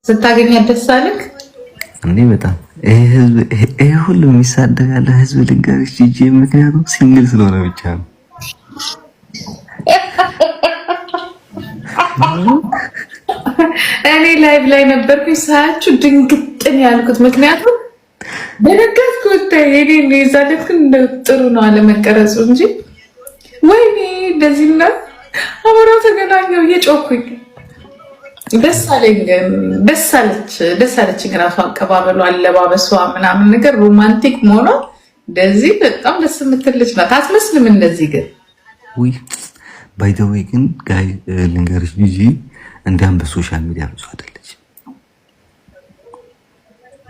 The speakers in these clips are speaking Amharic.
ስታገኛት ደስ አለክ እንዴ? በጣም ይሄ ሁሉ የሚሳደጋለ ህዝብ ልንገርሽ ጂጂ፣ ምክንያቱም ሲንግል ስለሆነ ብቻ ነው። እኔ ላይቭ ላይ ነበርኩኝ ሳያችሁ ድንግጥን ያልኩት፣ ምክንያቱም በነገርኩት እኔ ይዛለት ግን ጥሩ ነው አለመቀረጹ እንጂ ወይኔ እንደዚህና አሞራው ተገናኘው እየጮኩኝ ደስ አለች። ራሷ አቀባበሉ፣ አለባበሷ ምናምን ነገር ሮማንቲክ መሆኗ እንደዚህ በጣም ደስ የምትልች ናት። አትመስልም እንደዚህ ግን ውይ ባይ ዘ ዌይ ግን ጋይ ልንገርሽ ጂጂ እንዲያም በሶሻል ሚዲያ ብዙ አይደለች።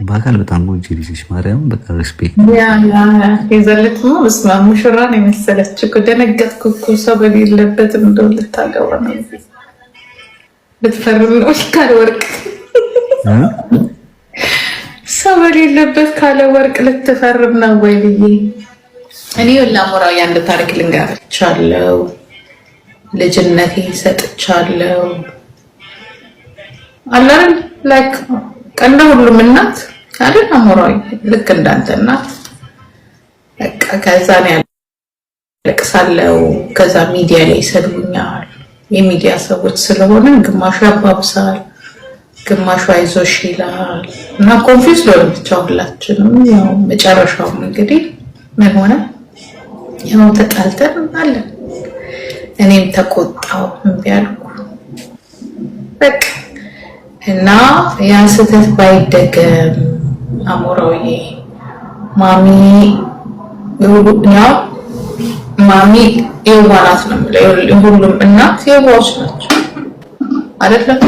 በአካል በጣም ጎንጆ ልጅሽ ማርያም በቃ ሪስፔክት የዘለች ነው። እስማ ሙሽራ ነው የመሰለች እኮ ደነገጥኩ እኮ ሰው በሌለበት እንደው ልታገባ ነው ልትፈርም ነው ካለ ወርቅ ሰው በሌለበት ካለ ወርቅ ልትፈርም ነው ወይ ብዬ እኔ ወላሞራው ያንድ ታሪክ ልንገራችኋለሁ። ልጅነቴ ሰጥቻለሁ አላረን ላይክ ቀንደ ሁሉም እናት አይደል አሞራው ልክ እንዳንተ እናት በቃ ከዛ ነው ያለቅሳለሁ። ከዛ ሚዲያ ላይ ይሰድቡኛል። የሚዲያ ሰዎች ስለሆነ ግማሹ ያባብሳል፣ ግማሹ አይዞሽ ይላል እና ኮንፊውዝ ሆነን ብቻ ሁላችንም ያው መጨረሻው እንግዲህ ምን ሆነ ያው ተጣልተን አለ። እኔም ተቆጣው እምቢ አልኩ በቃ እና ያን ስህተት ባይደገም አሞራውዬ ማሚ የዋናት ነው የሚለው ሁሉም እናት የዋዎች ናቸው አይደለም?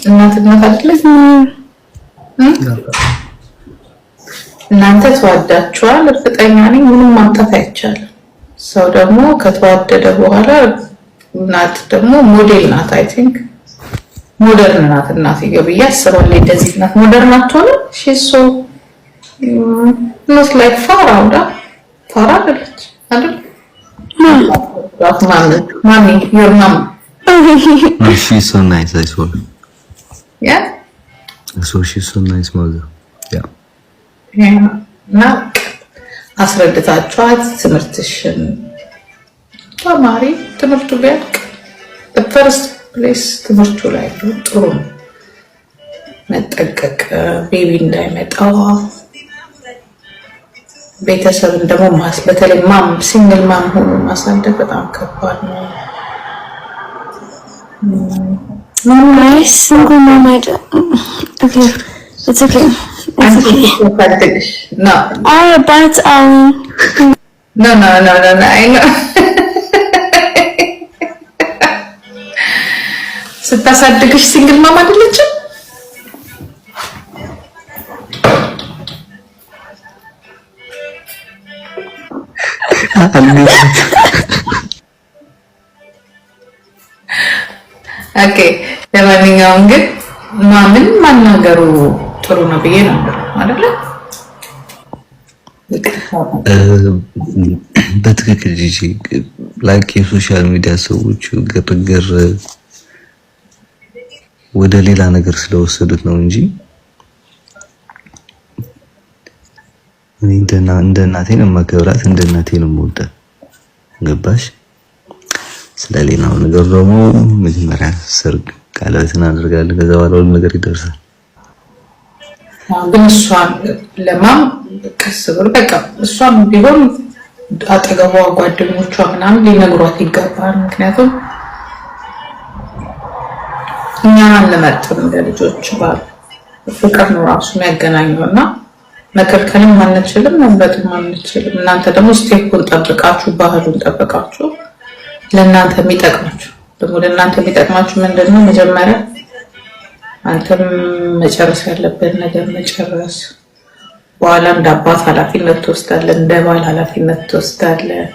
እናትነት አይደለም? እናንተ ተዋዳችኋል፣ እርግጠኛ ነኝ ምንም ማምጣት አይቻልም። ሰው ደግሞ ከተዋደደ በኋላ እናት ደግሞ ሞዴል ናት። አይ ቲንክ ሞደርን ናት እናትዬው ብዬ አስባለሁ። እንደዚህ ናት ሞደርን አትሆንም። ሺሶ not like Farah አይደለች አይደል? Mommy, your mom. She's so nice, I swear. Yeah? So she's so nice, mother. Yeah. Now, አስረድታችኋት ትምህርትሽን ተማሪ ትምህርቱ ቢያልቅ the first place ትምህርቱ ላይ ጥሩ መጠንቀቅ ቤቢ እንዳይመጣው ቤተሰብን ደግሞ በተለይ ሲንግል ማም ሆኖ ማሳደግ በጣም ከባድ ነው። Nice single mom. Okay, it's okay. No. But No. I know. ስታሳድግሽ ሲንግል ማም አይደለችም? ኦኬ ለማንኛውም ግን ማምን ማናገሩ ጥሩ ነው ብዬ ነበር አይደል? በትክክል ጂጂ ላይክ የሶሻል ሚዲያ ሰዎች ግርግር ወደ ሌላ ነገር ስለወሰዱት ነው እንጂ እንደ እናቴ ነው የማከብራት፣ እንደ እናቴ ነው የምወዳት። ገባሽ? ስለሌላው ነገር ደግሞ መጀመሪያ ሰርግ ቀለበትን አድርጋለሁ፣ ከዛ በኋላ ሁሉ ነገር ይደርሳል። ግን እሷን ለማም ቀስ ብሎ በቃ እሷም ቢሆን አጠገቧ ጓደኞቿ ምናምን ሊነግሯት ይገባል። ምክንያቱም እኛ አንመርጥም ለልጆች ባል ፍቅር ነው ራሱ የሚያገናኘውና መከልከልም አንችልም፣ መምረጥም አንችልም። እናንተ ደግሞ ስቴፑን ጠብቃችሁ ባህሉን ጠብቃችሁ ለእናንተ የሚጠቅማችሁ ደግሞ ለእናንተ የሚጠቅማችሁ ምንድነው? መጀመሪያ አንተም መጨረስ ያለብን ነገር መጨረስ፣ በኋላ እንደ አባት ኃላፊነት ትወስዳለህ፣ እንደ ባል ኃላፊነት ትወስዳለህ።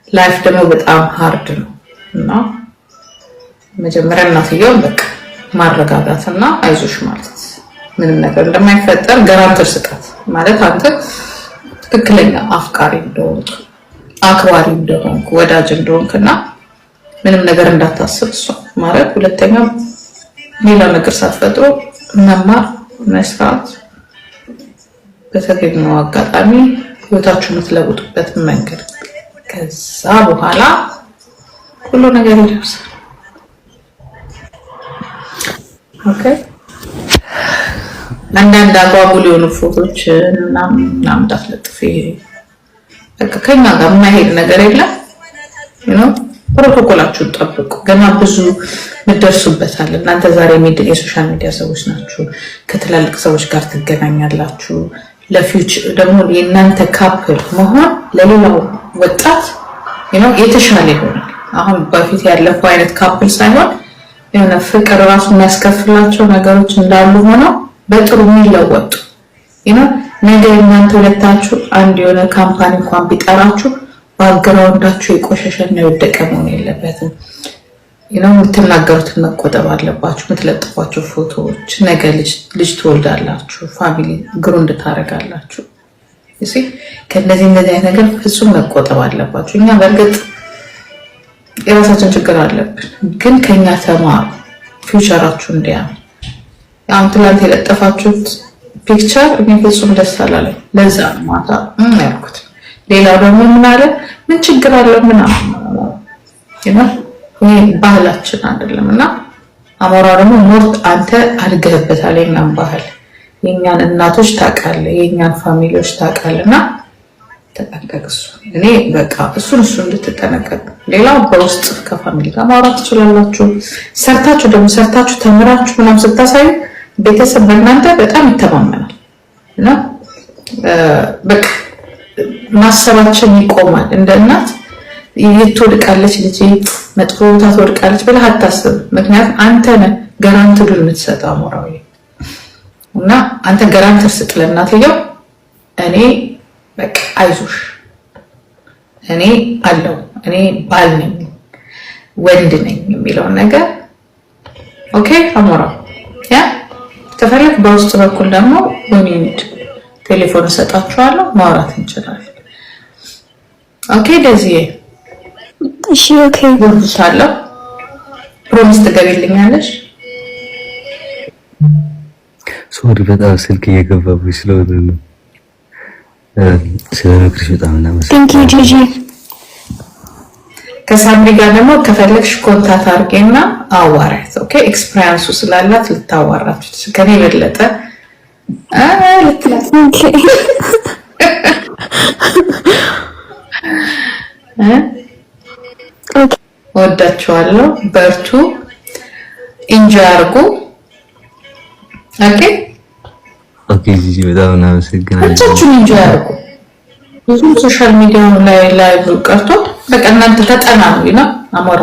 ላይፍ ደግሞ በጣም ሃርድ ነው እና መጀመሪያ እናትየውን በቃ ማረጋጋትና አይዞሽ ማለት ምንም ነገር እንደማይፈጠር ጋራንተር ስጣት ማለት አንተ ትክክለኛ አፍቃሪ እንደሆንክ አክባሪ እንደሆንክ ወዳጅ እንደሆንክና ምንም ነገር እንዳታስብ እሷ ማድረግ፣ ሁለተኛ ሌላ ነገር ሳትፈጥሩ መማር፣ መስራት፣ በተገኘው አጋጣሚ ህይወታችሁን የምትለውጡበት መንገድ። ከዛ በኋላ ሁሉ ነገር ይደርሳል። ኦኬ። አንዳንድ አጓጉል የሆኑ ፎቶዎች ምናምን እንዳትለጥፊ። በቃ ከኛ ጋር የማይሄድ ነገር የለም። ፕሮቶኮላችሁን ጠብቁ። ገና ብዙ ምደርሱበታል። እናንተ ዛሬ የሶሻል ሚዲያ ሰዎች ናችሁ። ከትላልቅ ሰዎች ጋር ትገናኛላችሁ። ለፊውቸር ደግሞ የእናንተ ካፕል መሆን ለሌላው ወጣት የተሻለ ይሆናል። አሁን በፊት ያለፈው አይነት ካፕል ሳይሆን የሆነ ፍቅር ራሱ የሚያስከፍላቸው ነገሮች እንዳሉ ሆነው በጥሩ የሚለወጡ ነገ እናንተ ሁለታችሁ አንድ የሆነ ካምፓኒ እንኳን ቢጠራችሁ ባክግራውንዳችሁ የቆሸሸና የወደቀ መሆን የለበትም። የምትናገሩትን መቆጠብ አለባችሁ። የምትለጥፏቸው ፎቶዎች ነገ ልጅ ትወልዳላችሁ፣ ፋሚሊ ግሩ እንድታረጋላችሁ። ከእነዚህ አይነት ነገር ፍጹም መቆጠብ አለባችሁ። እኛ በእርግጥ የራሳችን ችግር አለብን፣ ግን ከኛ ተማሩ። ፊውቸራችሁ እንዲያምር። አሁን ትላንት የለጠፋችሁት ፒክቸር እኔ ፍጹም ደስ አላለኝ። ለዛ ነው ማታ ያልኩት። ሌላው ደግሞ ምን አለ ምን ችግር አለው ምናምን ይሄ ባህላችን አይደለም። እና አሞራ ደግሞ ሞርት አንተ አድገህበታል። የኛን ባህል የኛን እናቶች ታውቃለህ፣ የኛን ፋሚሊዎች ታውቃለህና ተጠንቀቅ። እኔ በቃ እሱን እንድትጠነቀቅ። ሌላው በውስጥ ከፋሚሊ ጋር ማውራት ትችላላችሁ። ሰርታችሁ ተምራችሁ ምናምን ስታሳዩ ቤተሰብ በእናንተ በጣም ይተማመናል እና በቃ ማሰባችን ይቆማል። እንደ እናት ትወድቃለች ልጅ መጥፎ ቦታ ትወድቃለች ብለህ አታስብ። ምክንያቱም አንተ ነህ ጋራንትዱን የምትሰጠው አሞራዊ እና አንተ ጋራንተር ስጥ ለእናትየው። እኔ በቃ አይዞሽ፣ እኔ አለው፣ እኔ ባል ነኝ፣ ወንድ ነኝ የሚለውን ነገር ኦኬ። አሞራው ያ ተፈለክ በውስጥ በኩል ደግሞ ወንድ ቴሌፎን ሰጣችኋለሁ፣ ማውራት እንችላለን። ኦኬ ደዚህ እሺ ኦኬ ወንድሻለሁ። ፕሮሚስ ትገቢልኛለሽ? ሶሪ በጣም ስልክ እየገባብኝ ስለሆነ ነው። ስለነግርሽ በጣም እናመሰግናለን። ከሳምሪ ጋር ደግሞ ከፈለግሽ ኮንታክት አድርጌና አዋራት። ኦኬ ኤክስፒሪየንሱ ስላላት ልታዋራችሁ ከኔ የበለጠ ወዳችኋለሁ። በርቱ፣ ኢንጆይ አድርጉ። ኦኬ ኦኬ ጂጂ በጣም እናመሰግናለን። ብቻችሁን ኢንጆይ አድርጉ። ብዙ ሶሻል ሚዲያው ላይ ቀርቶ በቃ እናንተ ተጠናኑ ነው አሞራ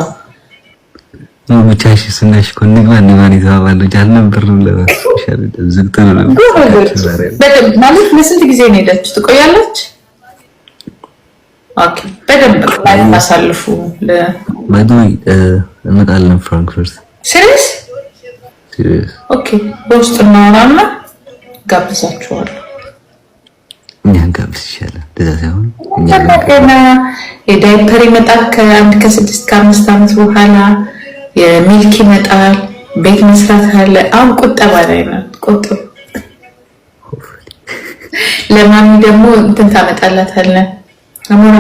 ብቻሽ ስናሽ ኮንግባን ይተባባሉ አልነበርም። ለማሻሻል ዝግተን ነው ማለት ለስንት ጊዜ ነው ሄዳችሁ ትቆያለች? ኦኬ በደንብ ላይ ማሳልፉ ለማዶይ እንመጣለን ፍራንክፈርት። ሲሪየስ ኦኬ በውስጥ እናወራና ጋብዛችኋለሁ። እኛን ጋብዝ ይሻላል። እንደዛ ሳይሆን እኛ የዳይፐር ይመጣል ከ6 ከ5 ዓመት በኋላ የሚልክ ይመጣል። ቤት መስራት አለ። አሁን ቁጠባ ላይ ነው። ቁጠባ ለማሚ ደግሞ እንትን ታመጣላታለህ። አሞራ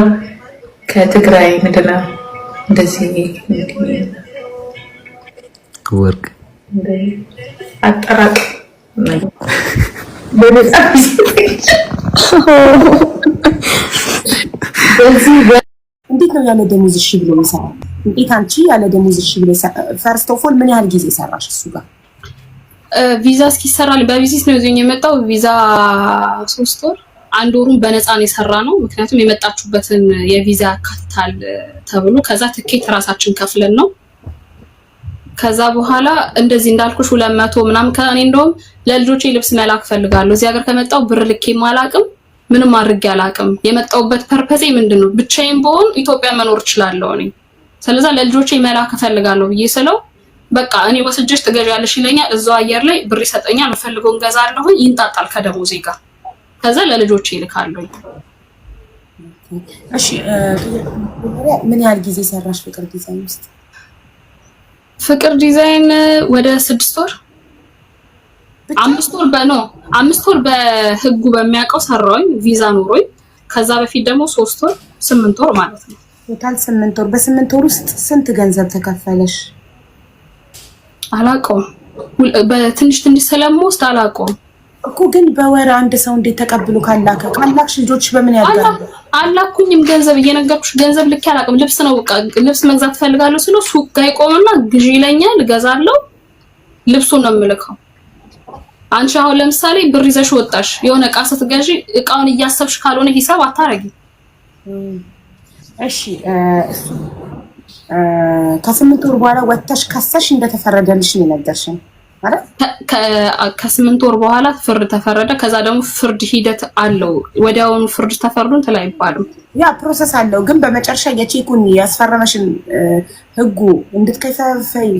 ከትግራይ ምንድነው እንደዚህ ወርቅ አጠራቅ በነጻ እንዴት ነው ያለ ደሞዝ እሺ ብሎ የሚሰራው? እንዴት አንቺ ያለ ደሞዝ እሺ ብሎ ፈርስት ኦፍ ኦል ምን ያህል ጊዜ ሰራሽ እሱ ጋር? ቪዛ እስኪሰራል በቪዚት ነው ይዞኝ የመጣው። ቪዛ 3 ወር 1 ወሩን በነፃ ነው የሰራ ነው። ምክንያቱም የመጣችሁበትን የቪዛ ያካትታል ተብሎ ከዛ ትኬት ራሳችን ከፍለን ነው። ከዛ በኋላ እንደዚህ እንዳልኩሽ 200 ምናምን ከኔ እንደውም ለልጆቼ ልብስ መላክ ፈልጋለሁ። እዚህ ሀገር ከመጣው ብር ልኬ ማላቅም ምንም አድርጌ አላቅም። የመጣውበት ፐርፐዜ ምንድነው? ብቻዬን በሆን ኢትዮጵያ መኖር እችላለሁ እኔ። ስለዚህ ለልጆቼ መላክ ፈልጋለሁ ብዬ ስለው በቃ እኔ ወስጀሽ ትገዣለሽ ይለኛል። እዛው አየር ላይ ብር ይሰጠኛል። ፈልገው እንገዛለሁ። ይንጣጣል ከደሞዜ ጋር። ከዛ ለልጆቼ ይልካለሁ። እሺ ምን ያህል ጊዜ ሰራሽ ፍቅር ዲዛይን ውስጥ? ፍቅር ዲዛይን ወደ 6 ወር 5 ወር በህጉ በሚያውቀው ሰራውኝ ቪዛ ኖሮኝ ከዛ በፊት ደግሞ 3 ወር 8 ወር ማለት ነው። ቶታል 8 ወር። በ8 ወር ውስጥ ስንት ገንዘብ ተከፈለሽ? አላውቀውም። በትንሽ ስለምወስድ አላውቀውም እኮ ግን በወር አንድ ሰው እንዴት ተቀብሎ ካላክሽ ልጆች በምን ያድጋሉ? አላኩኝም ገንዘብ እየነገርኩሽ ገንዘብ ልክ አላውቅም። ልብስ ነው በቃ ልብስ መግዛት ፈልጋለሁ ስለው ሱቅ ጋር ይቆምና ግዢ ይለኛል፣ እገዛለሁ፣ ልብሱን ነው የምልከው። አንቺ አሁን ለምሳሌ ብር ይዘሽ ወጣሽ የሆነ እቃ ስትገዢ እቃውን እያሰብሽ ካልሆነ ሂሳብ አታረጊ። እሺ ከ8 ወር በኋላ ወጥተሽ ከሰሽ እንደተፈረደልሽ ነው የነገርሽኝ ማለት? ከ8 ወር በኋላ ፍርድ ተፈረደ። ከዛ ደግሞ ፍርድ ሂደት አለው። ወዲያውኑ ፍርድ ተፈርዶን ተላይ አይባልም። ያ ፕሮሰስ አለው። ግን በመጨረሻ የቼኩን ያስፈረመሽን ህጉ እንድትከፍይ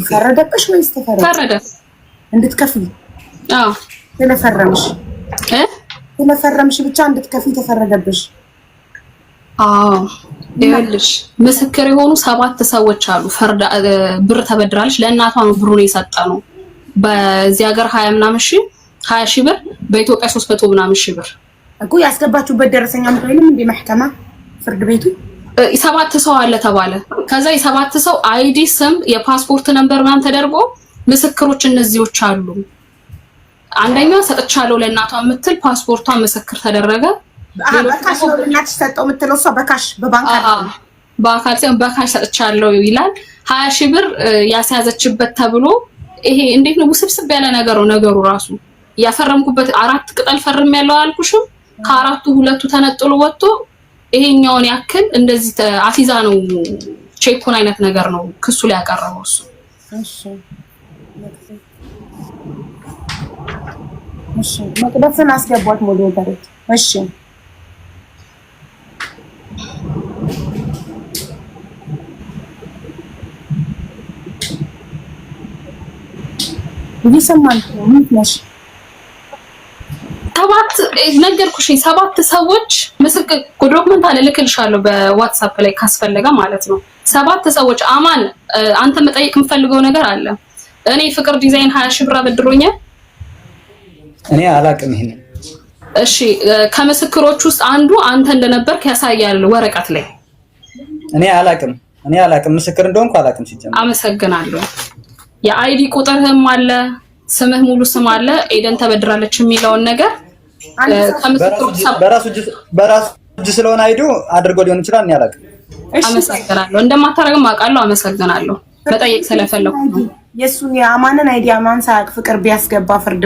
ፈረደብሽ ወይስ ተፈረደ? እንድትከፍይ ስለፈረምሽ ብቻ እንድትከፍይ ተፈረደብሽ? ይኸውልሽ ምስክር የሆኑ 7 ሰዎች አሉ። ብር ተበድራለች። ለእናቷ ነው ብሩን የሰጠነው። በዚህ ሀገር 20 ሺህ ብር፣ በኢትዮጵያ 300 ምናምን ሺህ ብር እኮ ያስገባችሁበት ደረሰኛ ምንም እንደ መሐከማ ፍርድ ቤቱ 7 ሰው አለ ተባለ። ከዛ የ7 ሰው አይዲ፣ ስም፣ የፓስፖርት ነምበር ምናምን ተደርጎ ምስክሮች እነዚህዎች አሉ። አንደኛው ሰጥቻለሁ ለእናቷ የምትል ፓስፖርቷ ምስክር ተደረገ። በካሽ ነው ለእናትሽ ሰጠው የምትለው እሷ በካሽ በባንክ በአካል ሳይሆን በካሽ ሰጥቻለሁ ይላል። 20 ሺህ ብር ያስያዘችበት ተብሎ ይሄ እንዴት ነው ውስብስብ ያለ ነገር ነው ነገሩ ራሱ። ያፈረምኩበት 4 ቅጠል ፈርም ያለው አልኩሽም። ከአራቱ 2ቱ ተነጥሎ ወጥቶ ይሄኛውን ያክል እንደዚህ አሲዛ ነው ቼኩን አይነት ነገር ነው ክሱ ላይ ያቀረበው እሱ። እሺ መቅደስን አስገቧት ሞዴሬተሮች። እሺ ይሰማል። ምን ነሽ? 7 ሰዎች ምስክር ዶክመንት አለ ልክልሻለሁ በዋትስአፕ ላይ ካስፈለገ ማለት ነው። 7 ሰዎች አማን አንተ መጠየቅ የምፈልገው ነገር አለ። እኔ ፍቅር ዲዛይን 20 ሺህ ብር አበድሮኛል። እኔ አላቅም ይሄን። እሺ ከምስክሮች ውስጥ አንዱ አንተ እንደነበርክ ያሳያል ወረቀት ላይ። እኔ አላቅም ምስክር እንደሆንኩ አላቅም ሲጀምር። አመሰግናለሁ። የአይዲ ቁጥርህም አለ፣ ስምህ ሙሉ ስም አለ፣ ኤደን ተበድራለች የሚለውን ነገር ከምስክሮች በራሱ እጅ ስለሆነ አይዱ አድርጎ ሊሆን ይችላል። እኔ አላቅም። አመሰግናለሁ። እንደማታረግም አውቃለሁ። አመሰግናለሁ። መጠየቅ ስለፈለኩ ነው። የሱን የአማንን አይዲ አማን ሳያቅ ፍቅር ቢያስገባ ፍርድ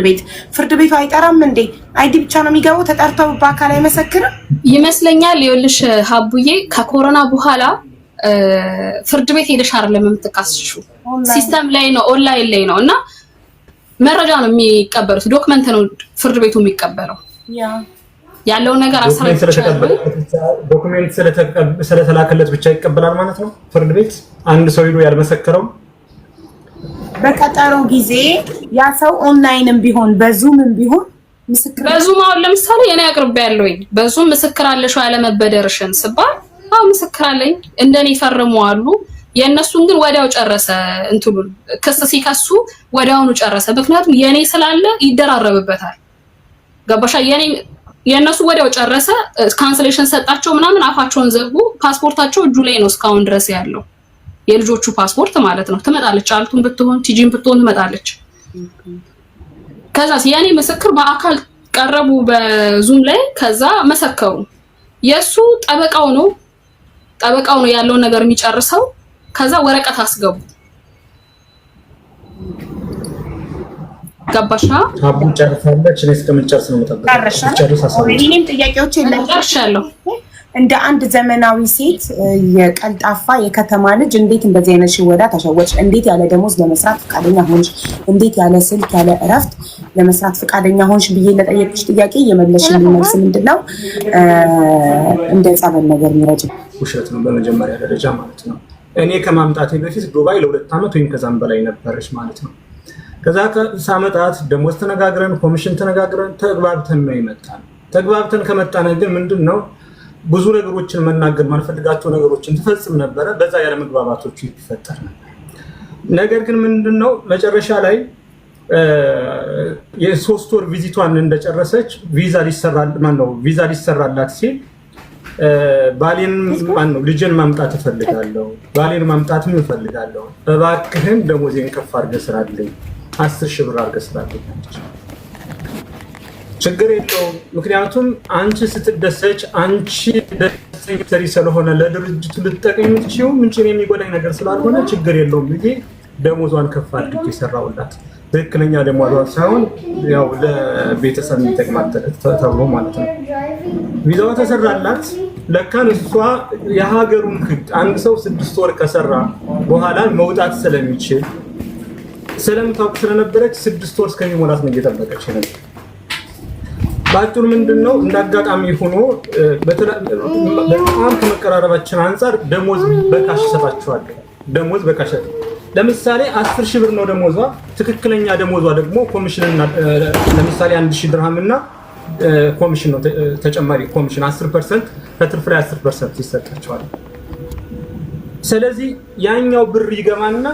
ቤቱ አይጠራም እንዴ? አይዲ ብቻ ነው የሚገባው። ተጠርተው በአካል አይመሰክርም ይመስለኛል። ይኸውልሽ ሀቡዬ ከኮሮና በኋላ ፍርድ ቤት ሄደሽ አይደለም የምትካስሽው፣ ሲስተም ላይ ነው፣ ኦንላይን ላይ ነው እና መረጃ ነው የሚቀበሉት። ዶክመንት ነው ፍርድ ቤቱ የሚቀበለው። ያለው ነገር ዶክመንት ስለተላከለት ብቻ ይቀበላል ማለት ነው ፍርድ ቤት። አንድ ሰው ሄዶ ያልመሰከረው በቀጠሮ ጊዜ ያ ሰው ኦንላይንም ቢሆን በዙምም ቢሆን ምስክር በዙም አሁን ለምሳሌ እኔ አቅርቤያለሁኝ በዙም ምስክር አለሽ ያለመበደርሽን ስባል አው ምስክር አለኝ እንደኔ ፈርሙ አሉ። የእነሱን ግን ወዲያው ጨረሰ። እንትሉን ክስ ሲከሱ ወዲያውኑ ጨረሰ። ምክንያቱም የኔ ስላለ ይደራረብበታል። ገባሻ? የእነሱ ወዲያው ጨረሰ። ካንስሌሽን ሰጣቸው ምናምን አፋቸውን ዘጉ። ፓስፖርታቸው እጁ ላይ ነው እስካሁን ድረስ ያለው የልጆቹ ፓስፖርት ማለት ነው። ትመጣለች፣ አልቱን ብትሆን ቲጂን ብትሆን ትመጣለች። ከዛስ የኔ ምስክር በአካል ቀረቡ በዙም ላይ። ከዛ መሰከሩ። የሱ ጠበቃው ነው ያለው ነገር የሚጨርሰው። ከዛ ወረቀት አስገቡ። ገባሻ? አቡ ጨርሳለች። እኔ እስከምጨርስ ነው የምጠብቀው። እኔም ጥያቄዎች ጨርሻለሁ። እንደ አንድ ዘመናዊ ሴት የቀልጣፋ የከተማ ልጅ እንዴት እንደዚህ አይነት ሽወዳ ተሸወች? እንዴት ያለ ደሞዝ ለመስራት ፈቃደኛ ሆንሽ? እንዴት ያለ ስልክ ያለ እረፍት ለመስራት ፈቃደኛ ሆንሽ ብዬ ለጠየቅሽ ጥያቄ የመለስሽልኝ መልስ ምንድነው? እንደ ጸበል ነገር የሚረጭ ውሸት ነው በመጀመሪያ ደረጃ ማለት ነው። እኔ ከማምጣቴ በፊት ዱባይ ለ2 ዓመት ወይም ከዛም በላይ ነበረች ማለት ነው። ከዛ ከሳመጣት ደሞዝ ተነጋግረን ኮሚሽን ተነጋግረን ተግባብተን ነው የመጣን። ተግባብተን ከመጣን ግን ምንድነው ብዙ ነገሮችን መናገር ማልፈልጋቸው ነገሮችን ትፈጽም ነበረ። በዛ ያለ መግባባቶች ይፈጠር ነበር። ነገር ግን ምንድነው መጨረሻ ላይ የ3 ወር ቪዚቷን እንደጨረሰች ቪዛ ሊሰራላት ሲል ባሌን ልጄን ማምጣት እፈልጋለሁ፣ ባሌን ማምጣትም እፈልጋለሁ፣ እባክህን ደሞዜን ከፍ አድርገህ ስራልኝ፣ 10,000 ብር አድርገህ ስራልኝ። ችግር የለውም ምክንያቱም አንቺ ስትደሰች አንቺ ደስተኛ ስለሆነ ለድርጅቱ ልትጠቀም የምትችይው ምንጭን የሚጎዳኝ ነገር ስላልሆነ ችግር የለውም ብዬ ደሞዟን ከፍ አድርጌ ሰራውላት። ትክክለኛ ደሞዟን ሳይሆን ያው ለቤተሰብ የሚጠቅማት ተብሎ ማለት ነው። ቪዛዋ ተሰራላት። ለካን እሷ የሀገሩን ሕግ አንድ ሰው 6 ወር ከሰራ በኋላ መውጣት ስለሚችል ስለምታውቅ ስለነበረች 6 ወር እስከሚሞላት ነው እየጠበቀች ነበር። ባጭሩ ምንድነው እንዳጋጣሚ ሆኖ በጣም ከመቀራረባችን አንፃር ደሞዝ በካሽ ሰጣቸዋል። ደሞዝ በካሽ ለምሳሌ 10,000 ብር ነው ደሞዟ። ትክክለኛ ደሞዟ ደግሞ ኮሚሽን እና ለምሳሌ 1,000 ድርሃም እና ኮሚሽን ነው ተጨማሪ ኮሚሽን 10% ከትርፍ ላይ 10% ይሰጣቸዋል። ስለዚህ ያኛው ብር ይገማና